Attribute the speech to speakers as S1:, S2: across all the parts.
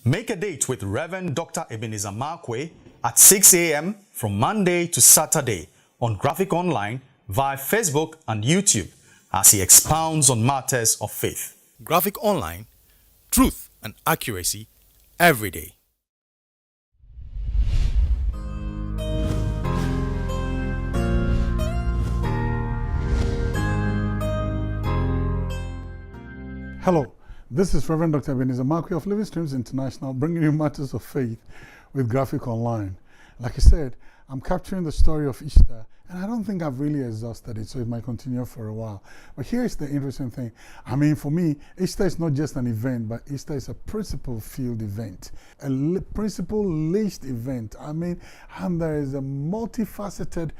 S1: Make a date with Reverend Dr. Ebenezer Markwei at 6 a.m. from Monday to Saturday on Graphic Online via Facebook and YouTube as he expounds on matters of faith. Graphic Online, truth and accuracy every day.
S2: Hello, this is Reverend Dr. Ebenezer Markwei of Living Streams International, bringing you matters of faith with Graphic Online. Like I said, I'm capturing the story of Easter, and I don't think I've really exhausted it, so it might continue for a while. But here's the interesting thing. I mean, for me, Easter is not just an event, but Easter is a principle-filled event, a principle-laced event. I mean, and there is a multifaceted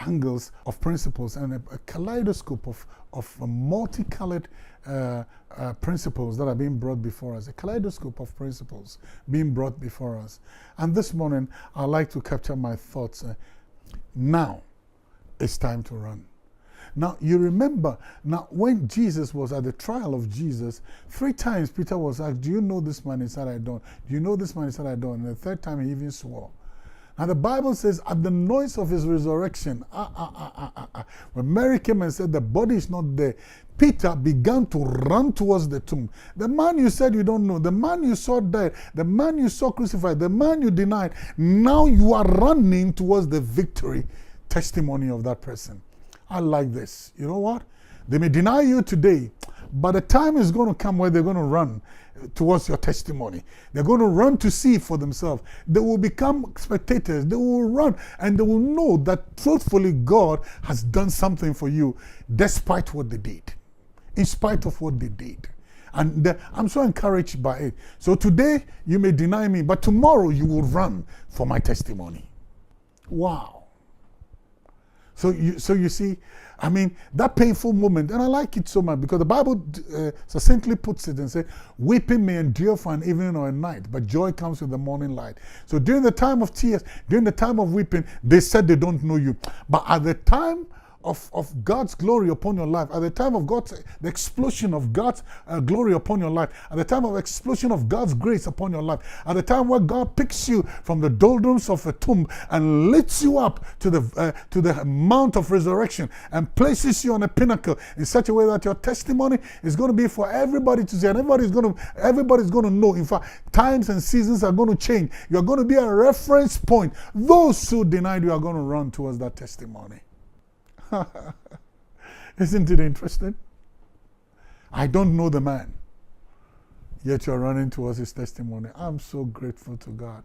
S2: angles of principles and a kaleidoscope of multicolored principles that are being brought before us, a kaleidoscope of principles being brought before us. And this morning, I'd like to capture my thoughts. Now, it's time to run. Now, you remember, now when Jesus was at the trial of Jesus, 3 times Peter was asked, do you know this man? He said, I don't. Do you know this man? He said, I don't. And the 3rd time he even swore. Now the Bible says, at the noise of his resurrection, when Mary came and said the body is not there, Peter began to run towards the tomb. The man you said you don't know, the man you saw dead, the man you saw crucified, the man you denied, now you are running towards the victory testimony of that person. I like this. You know what? They may deny you today, but the time is going to come where they're going to run towards your testimony. They're going to run to see for themselves. They will become spectators. They will run and they will know that truthfully God has done something for you despite what they did, in spite of what they did. And I'm so encouraged by it. So today you may deny me, but tomorrow you will run for my testimony. Wow. So you see, I mean, that painful moment, and I like it so much because the Bible succinctly puts it and says, weeping may endure for an evening or a night, but joy comes with the morning light. So during the time of tears, during the time of weeping, they said they don't know you. But at the time of God's glory upon your life, at the time of the explosion of God's glory upon your life, at the time of explosion of God's grace upon your life, at the time where God picks you from the doldrums of a tomb and lifts you up to the mount of resurrection and places you on a pinnacle in such a way that your testimony is going to be for everybody to see, and everybody's going to know. In fact, times and seasons are going to change. You're going to be a reference point. Those who denied you are going to run towards that testimony. Isn't it interesting? I don't know the man, yet you're running towards his testimony. I'm so grateful to God.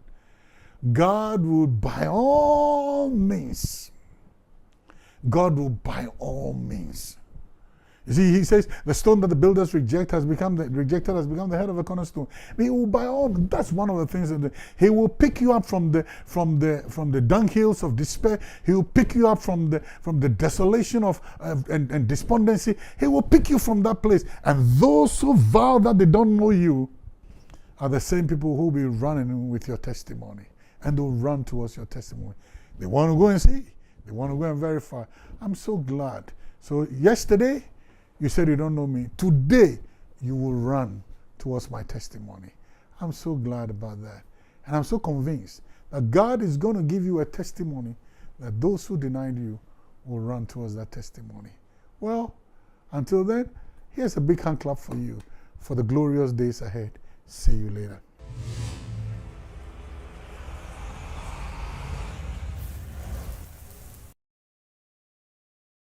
S2: God will by all means. God will by all means. You see, he says the stone that the builders rejected has become the head of a cornerstone. He will by all. That's one of the things that he will pick you up from the dunghills of despair. He will pick you up from the desolation of and despondency. He will pick you from that place. And those who vow that they don't know you are the same people who will be running with your testimony, and they'll run towards your testimony. They want to go and see. They want to go and verify. I'm so glad. So yesterday, you said you don't know me. Today, you will run towards my testimony. I'm so glad about that. And I'm so convinced that God is going to give you a testimony that those who denied you will run towards that testimony. Well, until then, here's a big hand clap for you for the glorious days ahead. See you later.